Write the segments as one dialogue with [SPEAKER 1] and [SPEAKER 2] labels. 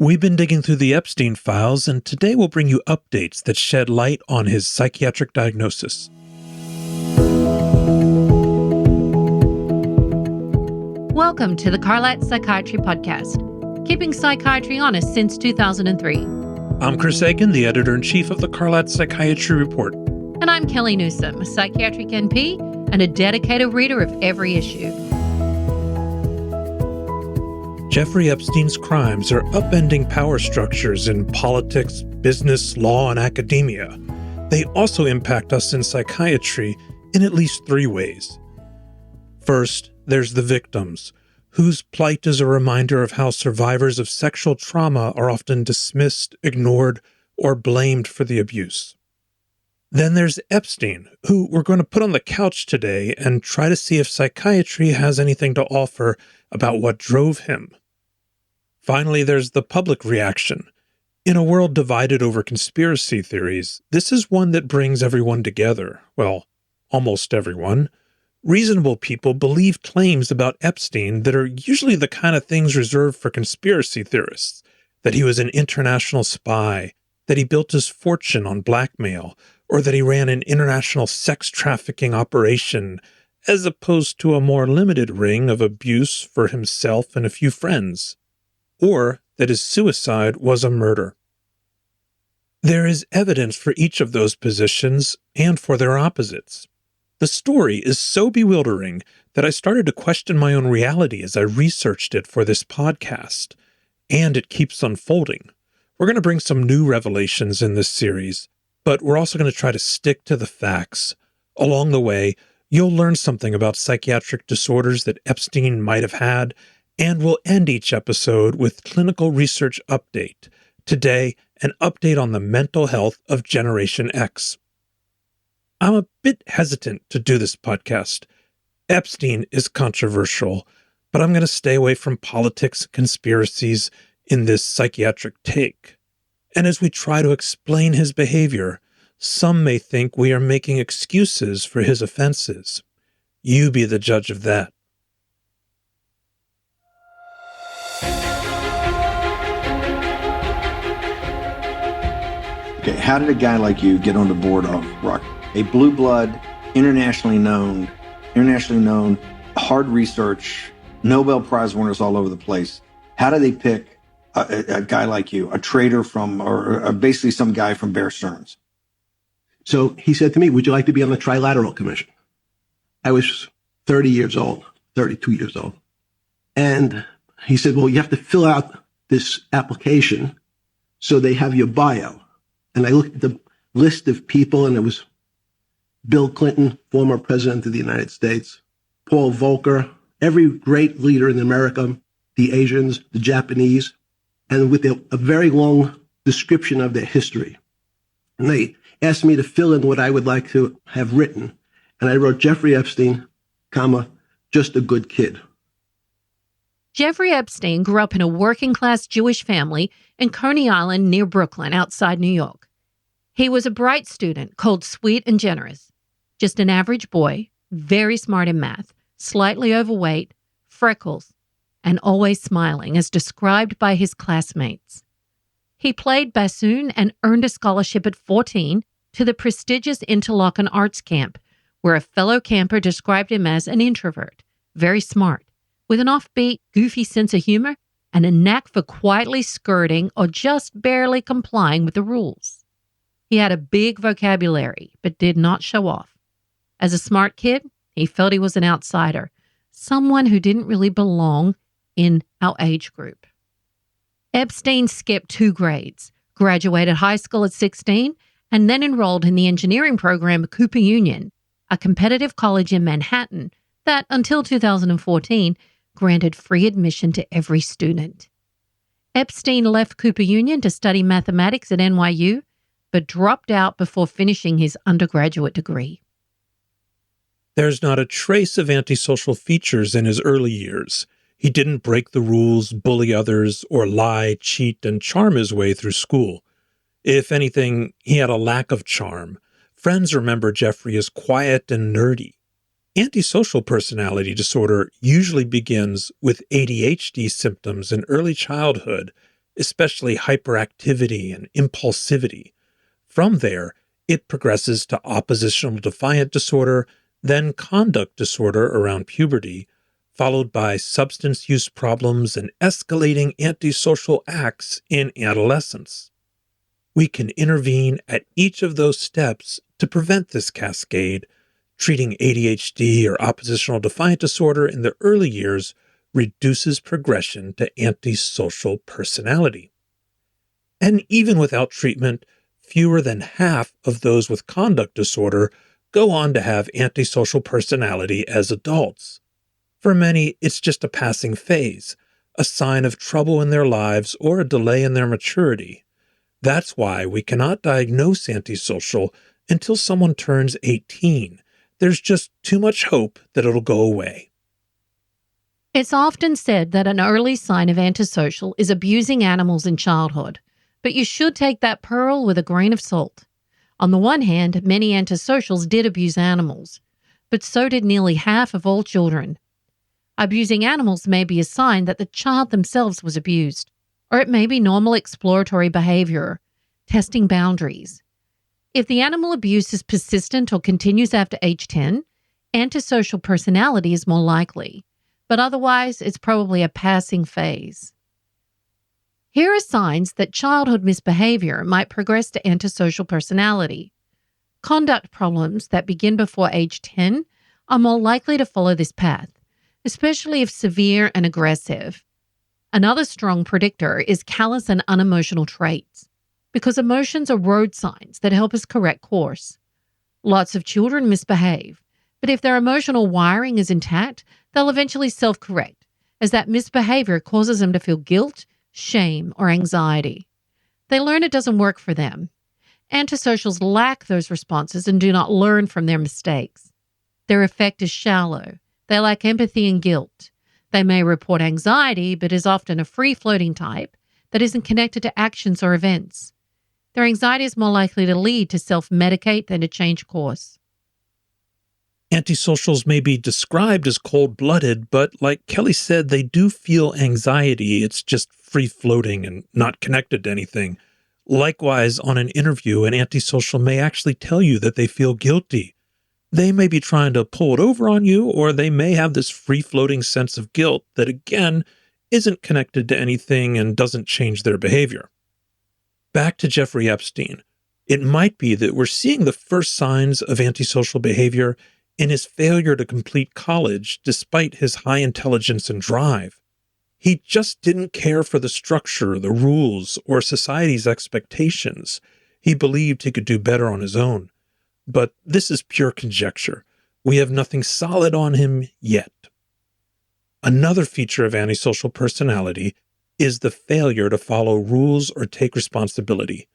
[SPEAKER 1] We've been digging through the Epstein files, and today we'll bring you updates that shed light on his psychiatric diagnosis.
[SPEAKER 2] Welcome to the Carlat Psychiatry podcast, keeping psychiatry honest since 2003.
[SPEAKER 1] I'm Chris Aiken, the editor-in-chief of the Carlat Psychiatry Report.
[SPEAKER 2] And I'm Kellie Newsome, a Psychiatric NP and a dedicated reader of every issue.
[SPEAKER 1] Jeffrey Epstein's crimes are upending power structures in politics, business, law, and academia. They also impact us in psychiatry in at least three ways. First, there's the victims, whose plight is a reminder of how survivors of sexual trauma are often dismissed, ignored, or blamed for the abuse. Then there's Epstein, who we're going to put on the couch today and try to see if psychiatry has anything to offer about what drove him. Finally, there's the public reaction. In a world divided over conspiracy theories, this is one that brings everyone together. Well, almost everyone. Reasonable people believe claims about Epstein that are usually the kind of things reserved for conspiracy theorists, that he was an international spy, that he built his fortune on blackmail, or that he ran an international sex trafficking operation, as opposed to a more limited ring of abuse for himself and a few friends, or that his suicide was a murder. There is evidence for each of those positions and for their opposites. The story is so bewildering that I started to question my own reality as I researched it for this podcast, and it keeps unfolding. We're going to bring some new revelations in this series, but we're also going to try to stick to the facts. Along the way, you'll learn something about psychiatric disorders that Epstein might have had, and we'll end each episode with clinical research update. Today, an update on the mental health of Generation X. I'm a bit hesitant to do this podcast. Epstein is controversial, but I'm going to stay away from politics and conspiracies in this psychiatric take. And as we try to explain his behavior, some may think we are making excuses for his offenses. You be the judge of that.
[SPEAKER 3] Okay, how did a guy like you get on the board of RUC? A blue blood, internationally known, hard research, Nobel Prize winners all over the place. How do they pick a guy like you, a traitor from, or basically some guy from Bear Stearns?
[SPEAKER 4] So he said to me, would you like to be on the Trilateral Commission? I was 32 years old. And he said, well, you have to fill out this application so they have your bio. And I looked at the list of people, and it was Bill Clinton, former president of the United States, Paul Volcker, every great leader in America, the Asians, the Japanese, and with a very long description of their history. And they asked me to fill in what I would like to have written. And I wrote Jeffrey Epstein, just a good kid.
[SPEAKER 2] Jeffrey Epstein grew up in a working-class Jewish family in Coney Island near Brooklyn, outside New York. He was a bright student, called sweet and generous. Just an average boy, very smart in math, slightly overweight, freckles, and always smiling, as described by his classmates. He played bassoon and earned a scholarship at 14 to the prestigious Interlochen Arts Camp, where a fellow camper described him as an introvert, very smart, with an offbeat, goofy sense of humor and a knack for quietly skirting or just barely complying with the rules. He had a big vocabulary, but did not show off. As a smart kid, he felt he was an outsider, someone who didn't really belong in our age group. Epstein skipped 2 grades, graduated high school at 16, and then enrolled in the engineering program at Cooper Union, a competitive college in Manhattan that, until 2014, granted free admission to every student. Epstein left Cooper Union to study mathematics at NYU, but dropped out before finishing his undergraduate degree.
[SPEAKER 1] There's not a trace of antisocial features in his early years. He didn't break the rules, bully others, or lie, cheat, and charm his way through school. If anything, he had a lack of charm. Friends remember Jeffrey as quiet and nerdy. Antisocial personality disorder usually begins with ADHD symptoms in early childhood especially hyperactivity and impulsivity. From there, it progresses to oppositional defiant disorder, then conduct disorder around puberty, followed by substance use problems and escalating antisocial acts in adolescence. We can intervene at each of those steps to prevent this cascade. Treating ADHD or oppositional defiant disorder in the early years reduces progression to antisocial personality. And even without treatment, fewer than half of those with conduct disorder go on to have antisocial personality as adults. For many, it's just a passing phase, a sign of trouble in their lives or a delay in their maturity. That's why we cannot diagnose antisocial until someone turns 18. There's just too much hope that it'll go away.
[SPEAKER 2] It's often said that an early sign of antisocial is abusing animals in childhood, but you should take that pearl with a grain of salt. On the one hand, many antisocials did abuse animals, but so did nearly half of all children. Abusing animals may be a sign that the child themselves was abused, or it may be normal exploratory behavior, testing boundaries. If the animal abuse is persistent or continues after age 10, antisocial personality is more likely, but otherwise it's probably a passing phase. Here are signs that childhood misbehavior might progress to antisocial personality. Conduct problems that begin before age 10 are more likely to follow this path, especially if severe and aggressive. Another strong predictor is callous and unemotional traits, because emotions are road signs that help us correct course. Lots of children misbehave, but if their emotional wiring is intact, they'll eventually self-correct, as that misbehavior causes them to feel guilt, shame, or anxiety. They learn it doesn't work for them. Antisocials lack those responses and do not learn from their mistakes. Their effect is shallow. They lack empathy and guilt. They may report anxiety, but is often a free-floating type that isn't connected to actions or events. Their anxiety is more likely to lead to self-medicate than to change course.
[SPEAKER 1] Antisocials may be described as cold-blooded, but like Kellie said, they do feel anxiety. It's just free-floating and not connected to anything. Likewise, on an interview, an antisocial may actually tell you that they feel guilty. They may be trying to pull it over on you, or they may have this free-floating sense of guilt that, again, isn't connected to anything and doesn't change their behavior. Back to Jeffrey Epstein. It might be that we're seeing the first signs of antisocial behavior in his failure to complete college despite his high intelligence and drive. He just didn't care for the structure, the rules, or society's expectations. He believed he could do better on his own. But this is pure conjecture. We have nothing solid on him yet. Another feature of antisocial personality is the failure to follow rules or take responsibility.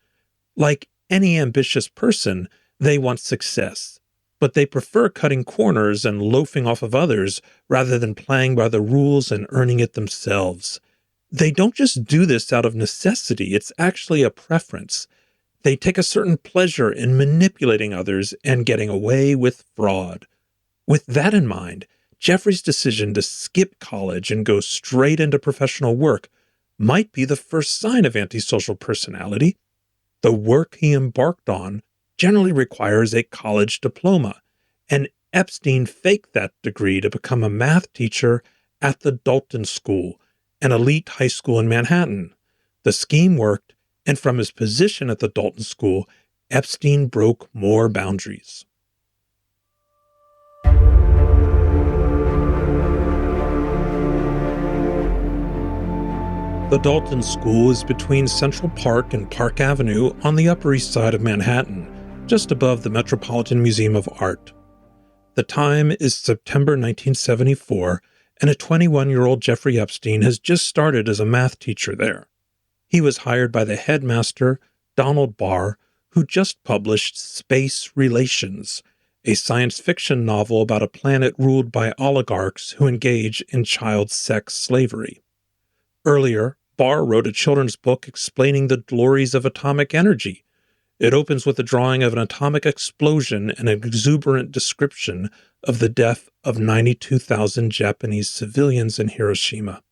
[SPEAKER 1] Like any ambitious person, they want success, but they prefer cutting corners and loafing off of others rather than playing by the rules and earning it themselves. They don't just do this out of necessity, it's actually a preference. They take a certain pleasure in manipulating others and getting away with fraud. With that in mind, Jeffrey's decision to skip college and go straight into professional work might be the first sign of antisocial personality. The work he embarked on generally requires a college diploma, and Epstein faked that degree to become a math teacher at the Dalton School, an elite high school in Manhattan. The scheme worked, and from his position at the Dalton School, Epstein broke more boundaries. The Dalton School is between Central Park and Park Avenue on the Upper East Side of Manhattan, just above the Metropolitan Museum of Art. The time is September 1974, and a 21-year-old Jeffrey Epstein has just started as a math teacher there. He was hired by the headmaster, Donald Barr, who just published Space Relations, a science fiction novel about a planet ruled by oligarchs who engage in child sex slavery. Earlier, Barr wrote a children's book explaining the glories of atomic energy. It opens with a drawing of an atomic explosion and an exuberant description of the death of 92,000 Japanese civilians in Hiroshima.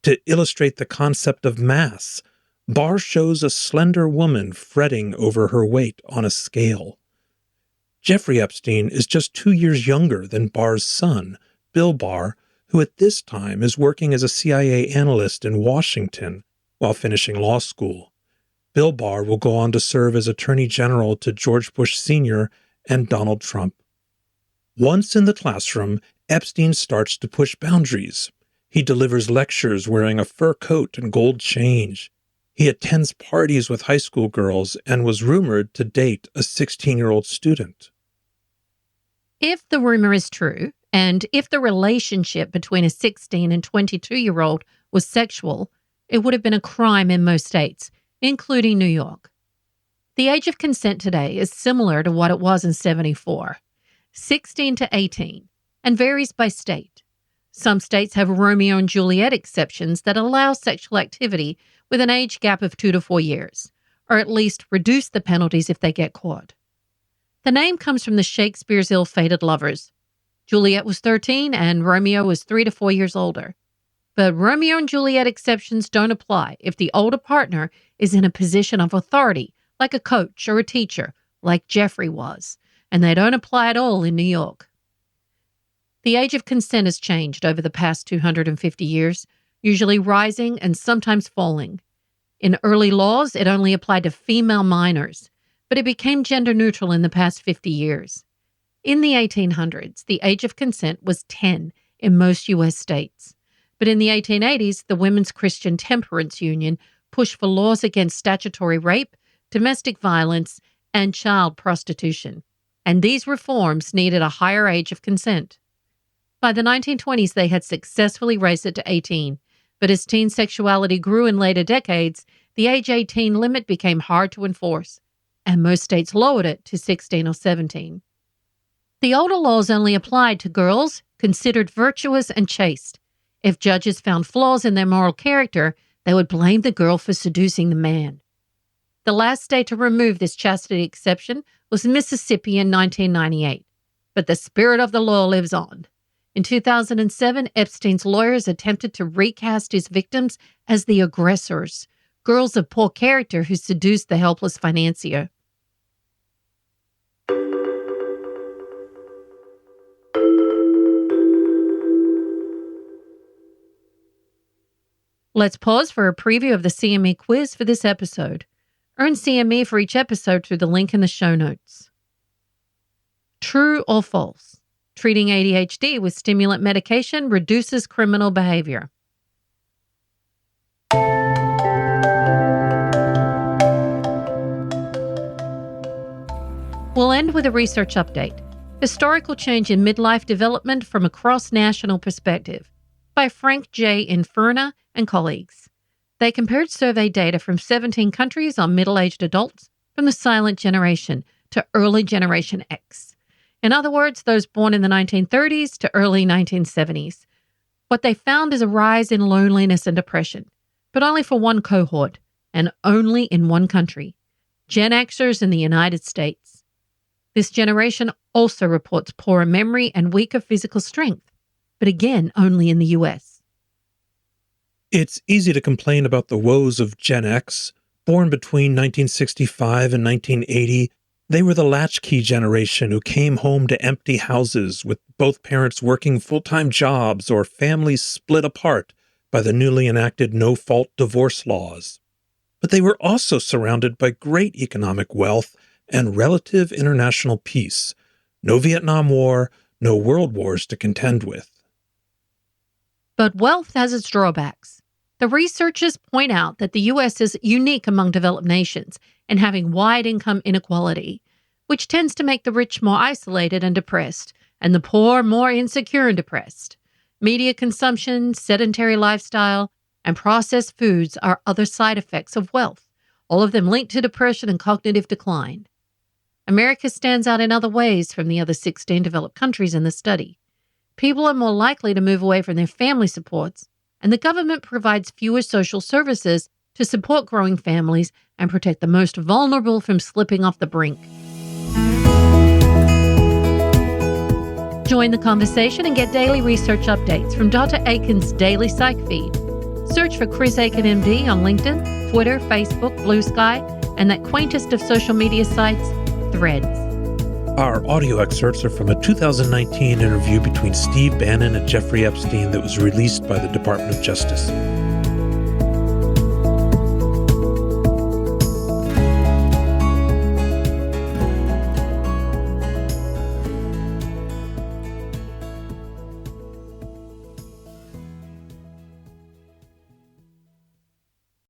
[SPEAKER 1] To illustrate the concept of mass, Barr shows a slender woman fretting over her weight on a scale. Jeffrey Epstein is just 2 years younger than Barr's son, Bill Barr, who at this time is working as a CIA analyst in Washington while finishing law school. Bill Barr will go on to serve as Attorney General to George Bush Sr. and Donald Trump. Once in the classroom, Epstein starts to push boundaries. He delivers lectures wearing a fur coat and gold chain. He attends parties with high school girls and was rumored to date a 16-year-old student.
[SPEAKER 2] If the rumor is true, and if the relationship between a 16 and 22-year-old was sexual, it would have been a crime in most states, including New York. The age of consent today is similar to what it was in 1974, 16 to 18, and varies by state. Some states have Romeo and Juliet exceptions that allow sexual activity with an age gap of 2 to 4 years, or at least reduce the penalties if they get caught. The name comes from the Shakespeare's ill-fated lovers. Juliet was 13 and Romeo was 3 to 4 years older. But Romeo and Juliet exceptions don't apply if the older partner is in a position of authority, like a coach or a teacher, like Jeffrey was, and they don't apply at all in New York. The age of consent has changed over the past 250 years, usually rising and sometimes falling. In early laws, it only applied to female minors, but it became gender neutral in the past 50 years. In the 1800s, the age of consent was 10 in most U.S. states. But in the 1880s, the Women's Christian Temperance Union pushed for laws against statutory rape, domestic violence, and child prostitution. And these reforms needed a higher age of consent. By the 1920s, they had successfully raised it to 18. But as teen sexuality grew in later decades, the age 18 limit became hard to enforce, and most states lowered it to 16 or 17. The older laws only applied to girls considered virtuous and chaste. If judges found flaws in their moral character, they would blame the girl for seducing the man. The last state to remove this chastity exception was Mississippi in 1998, but the spirit of the law lives on. In 2007, Epstein's lawyers attempted to recast his victims as the aggressors, girls of poor character who seduced the helpless financier. Let's pause for a preview of the CME quiz for this episode. Earn CME for each episode through the link in the show notes. True or false? Treating ADHD with stimulant medication reduces criminal behavior. We'll end with a research update. Historical change in midlife development from a cross-national perspective by Frank J. Inferna and colleagues. They compared survey data from 17 countries on middle-aged adults from the silent generation to early Generation X. In other words, those born in the 1930s to early 1970s. What they found is a rise in loneliness and depression, but only for one cohort and only in one country, Gen Xers in the United States. This generation also reports poorer memory and weaker physical strength, but again, only in the U.S.
[SPEAKER 1] It's easy to complain about the woes of Gen X. Born between 1965 and 1980, they were the latchkey generation who came home to empty houses with both parents working full-time jobs or families split apart by the newly enacted no-fault divorce laws. But they were also surrounded by great economic wealth and relative international peace. No Vietnam War, no world wars to contend with.
[SPEAKER 2] But wealth has its drawbacks. The researchers point out that the U.S. is unique among developed nations in having wide income inequality, which tends to make the rich more isolated and depressed, and the poor more insecure and depressed. Media consumption, sedentary lifestyle, and processed foods are other side effects of wealth, all of them linked to depression and cognitive decline. America stands out in other ways from the other 16 developed countries in the study. People are more likely to move away from their family supports, and the government provides fewer social services to support growing families and protect the most vulnerable from slipping off the brink. Join the conversation and get daily research updates from Dr. Aiken's Daily Psych Feed. Search for Chris Aiken MD on LinkedIn, Twitter, Facebook, Blue Sky, and that quaintest of social media sites, Threads.
[SPEAKER 1] Our audio excerpts are from a 2019 interview between Steve Bannon and Jeffrey Epstein that was released by the Department of Justice.